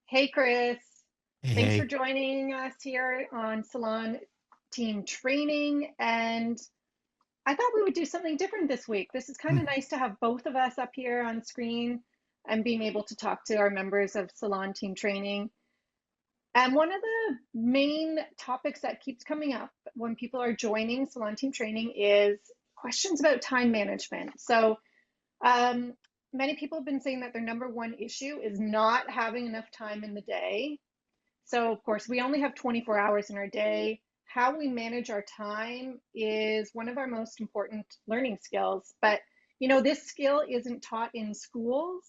Hey, Chris. Thanks for Hey. joining us here on Salon Team Training. And I thought we would do something different this week. This is kind of Mm. nice to have both of us up here on screen and being able to talk to our members of Salon Team Training. And one of the main topics that keeps coming up when people are joining Salon Team Training is questions about time management. Um, Many people have been saying that their number one issue is not having enough time in the day. So, of course, we only have 24 hours in our day. How we manage our time is one of our most important learning skills. But, this skill isn't taught in schools.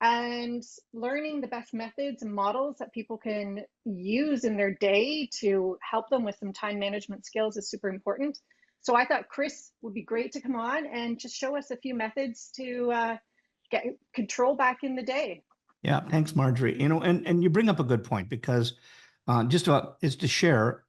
And learning the best methods and models that people can use in their day to help them with some time management skills is super important. So I thought Chris would be great to come on and just show us a few methods to get control back in the day. Yeah, thanks, Marjorie. And you bring up a good point because just is to share,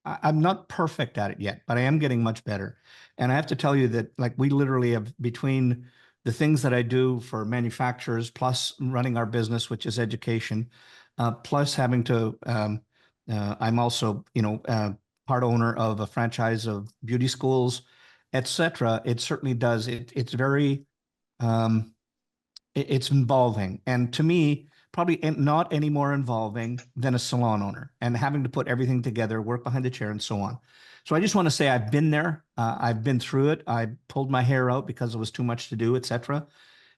I'm not perfect at it yet, but I am getting much better. And I have to tell you that like we literally have between the things that I do for manufacturers, plus running our business, which is education, plus having to, I'm also, part owner of a franchise of beauty schools, etc. It certainly does. It's very, um, it's involving. And to me, probably not any more involving than a salon owner and having to put everything together, work behind the chair, and so on. So I just want to say I've been there. I've been through it. I pulled my hair out because it was too much to do, etc.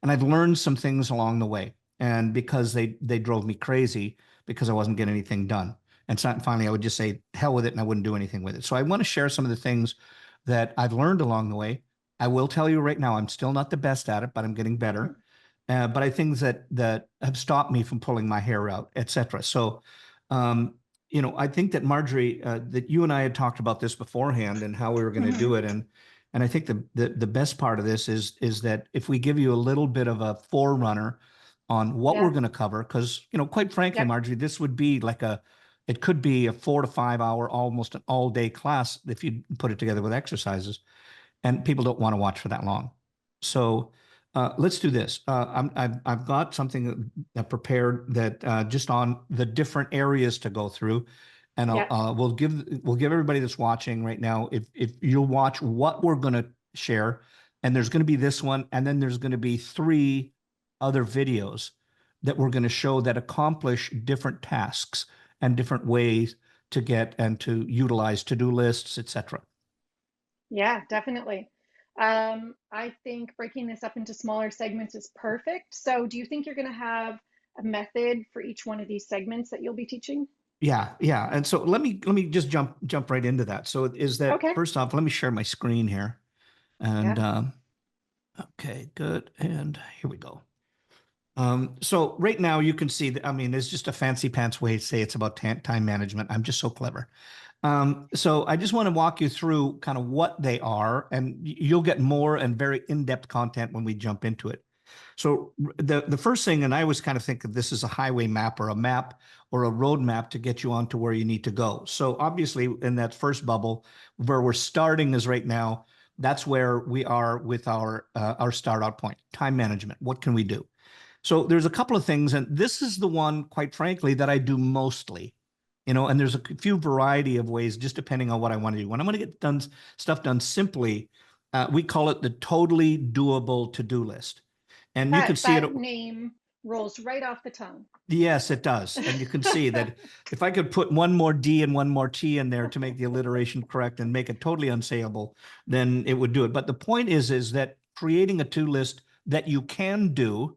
And I've learned some things along the way. And because they drove me crazy because I wasn't getting anything done. And so finally, I would just say, hell with it, and I wouldn't do anything with it. So I want to share some of the things that I've learned along the way. I will tell you right now, I'm still not the best at it, but I'm getting better. But I things that have stopped me from pulling my hair out, etc. So, um, I think that Marjorie, that you and I had talked about this beforehand and how we were going to Mhm. do it, and I think the best part of this is that if we give you a little bit of a forerunner on what we're Yeah. going to cover, because quite frankly, Yep. Marjorie, this would be it could be a 4 to 5 hour, almost an all day class if you put it together with exercises, and people don't want to watch for that long. So let's do this. I've got something prepared that just on the different areas to go through, and Yep. we'll give everybody that's watching right now if you'll watch what we're going to share, and there's going to be this one, and then there's going to be three other videos that we're going to show that accomplish different tasks and different ways to get and to utilize to-do lists, etc. Yeah, definitely. I think breaking this up into smaller segments is perfect. So, do you think you're going to have a method for each one of these segments that you'll be teaching? Yeah, yeah. And so let me just jump right into that. So is that Okay. first off, let me share my screen here. And Yeah. okay, good. And here we go. So right now you can see that, I mean, it's just a fancy pants way to say it's about time management. I'm just so clever. So I just want to walk you through kind of what they are, and you'll get more and very in-depth content when we jump into it. So the first thing, and I always kind of think of this as a highway map or a map or a road map to get you onto where you need to go. So obviously, in that first bubble, where we're starting is right now. That's where we are with our start out point, time management. What can we do? So there's a couple of things, and this is the one, quite frankly, that I do mostly. And there's a few variety of ways, just depending on what I want to do. When I want to get done stuff done simply, we call it the totally doable to-do list. And you can That see it. that name rolls right off the tongue. Yes, it does. And you can see that if I could put one more D and one more T in there to make the alliteration correct and make it totally unsayable, then it would do it. But the point is that creating a to list that you can do,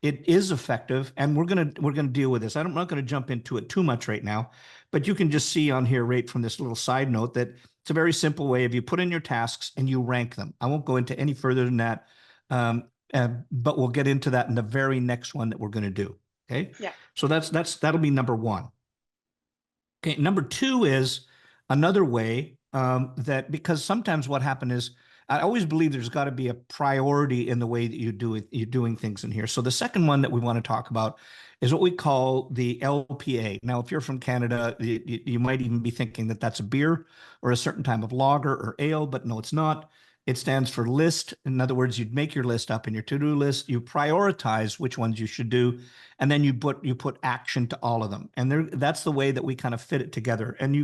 it is effective, and we're gonna deal with this. I'm not gonna jump into it too much right now, but you can just see on here right from this little side note that it's a very simple way of you put in your tasks and you rank them. I won't go into any further than that, but we'll get into that in the very next one that we're going to do. Okay, Yeah. so that'll be number one. Okay, number two is another way that because sometimes what happened is I always believe there's got to be a priority in the way that you do it, you're doing things in here. So the second one that we want to talk about is what we call the LPA. Now, if you're from Canada, you might even be thinking that that's a beer or a certain type of lager or ale, but no, it's not. It stands for list. In other words, you'd make your list up in your to-do list, you prioritize which ones you should do, and then you put action to all of them. And that's the way that we kind of fit it together. And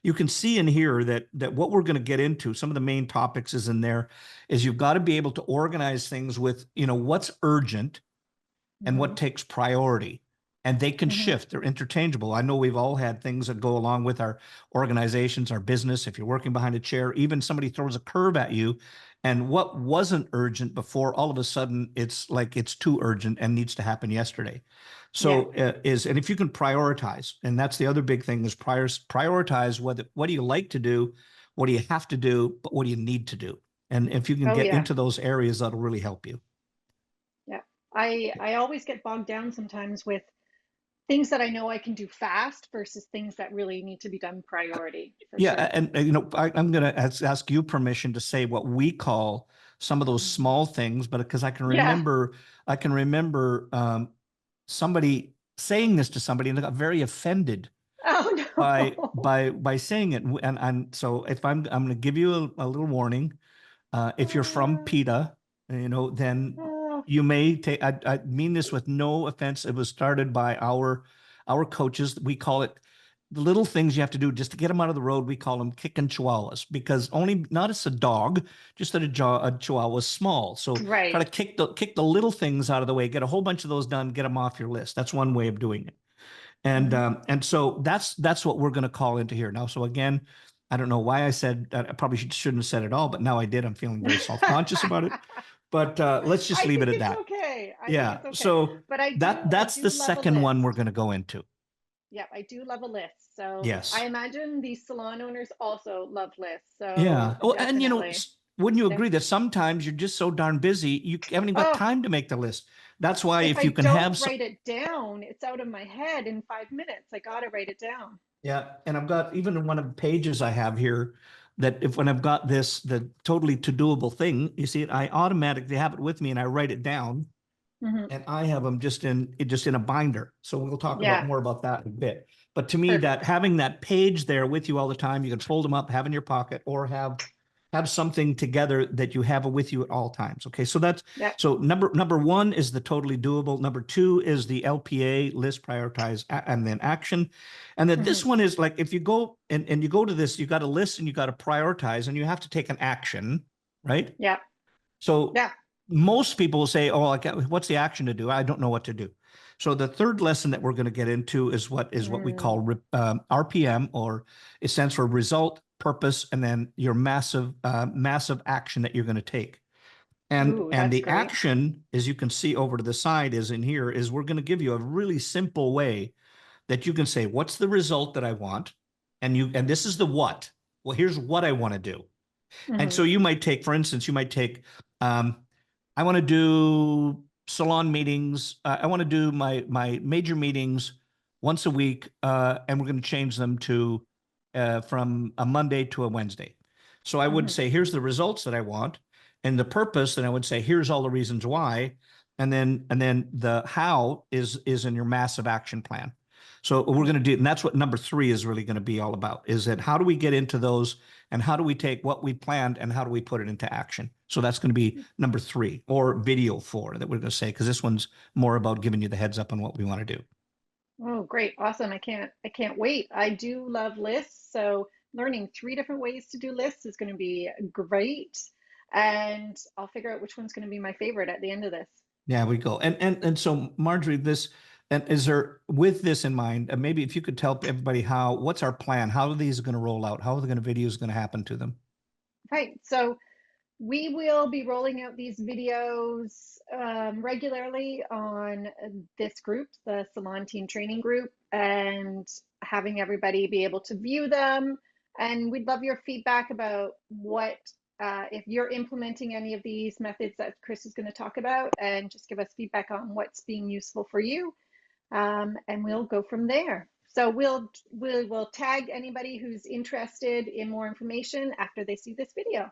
you can see in here that what we're going to get into, some of the main topics is in there, is you've got to be able to organize things with, what's urgent and Hmm. what takes priority. And they can Hmm. shift. They're interchangeable. I know we've all had things that go along with our organizations, our business. If you're working behind a chair, even somebody throws a curve at you, and what wasn't urgent before, all of a sudden it's like it's too urgent and needs to happen yesterday. Yeah. So and if you can prioritize, and that's the other big thing is prioritize what do you like to do, what do you have to do, but what do you need to do? And if you can Oh, get yeah. into those areas, that'll really help you. Yeah. I always get bogged down sometimes with things that I know I can do fast versus things that really need to be done priority, for Yeah, sure. and I'm going to ask you permission to say what we call some of those Mhm. small things, but because Yeah. I can remember somebody saying this to somebody and they got very offended Oh, no. by saying it, and so if I'm going to give you a little warning. If you're from Uh, PETA, then uh, you may take. I mean this with no offense. It was started by our coaches. We call it the little things you have to do just to get them out of the road. We call them kicking chihuahuas because only not as a dog, just that a chihuahua is small. So try right. to kick the little things out of the way. Get a whole bunch of those done. Get them off your list. That's one way of doing it. Hmm. And so that's what we're going to call into here now. So again, I don't know why I said that. I probably shouldn't have said it all, but now I did. I'm feeling very self-conscious about it. But let's just I leave it think at it's that. okay. I think Yeah. it's okay. So But I that's the do love a second one we're list. going to go into. Yeah, I do love a list. So I Yes. imagine these salon owners also love lists. So Yeah. Oh, and definitely. wouldn't you Yeah. agree that sometimes you're just so darn busy you haven't even got Oh, time to make the list? That's why if if I you can have don't some. write it down, it's out of my head in 5 minutes. I gotta write it down. Yeah, and I've got even in one of the pages I have here that if when I've got the totally to doable thing, you see it, I automatically have it with me and I write it down Hmm. and I have them just in a binder. So we'll talk about Yeah, more about that in a bit. But to me, that perfect. having that page there with you all the time, you can fold them up, have in your pocket, or have something together that you have with you at all times. Okay, so that's Yeah. so number one is the totally doable. Number two is the LPA list prioritize and then action. And then Hmm. this one is like if you go and you go to this, you got to list and you got to prioritize and you have to take an action, right? Yeah. So Yeah. most people will say, "Oh, what's the action to do? I don't know what to do." So the third lesson that we're going to get into is what we call Mm. RPM, or it stands for result, purpose, and then your massive action that you're going to take. And Ooh, and that's the great. action, as you can see over to the side, is in here. Is we're going to give you a really simple way that you can say, "What's the result that I want?" And this is the what. Well, here's what I want to do. And Hmm. so you might take, for instance, um, I want to do salon meetings. I want to do my major meetings once a week, and we're going to change them to from a Monday to a Wednesday. So I would Hmm. say, here's the results that I want, and the purpose, and I would say, here's all the reasons why, and then the how is in your massive action plan. So we're going Yeah. to do, and that's what number three is really going to be all about. Is that how do we get into those and how do we take what we planned and how do we put it into action? So that's going to be number three or video four that we're going to say, because this one's more about giving you the heads up on what we want to do. Oh, great. Awesome. I can't wait. I do love lists. So learning 3 different ways to do lists is going to be great. And I'll figure out which one's going to be my favorite at the end of this. Yeah, we go. And so Marjorie, and is there with this in mind, maybe if you could tell everybody what's our plan? How are these going to roll out? How are the videos going to happen to them? Right. So we will be rolling out these videos regularly on this group, the Salon Team Training Group, and having everybody be able to view them. And we'd love your feedback about if you're implementing any of these methods that Chris is going to talk about, and just give us feedback on what's being useful for you. And we'll go from there. So we will tag anybody who's interested in more information after they see this video.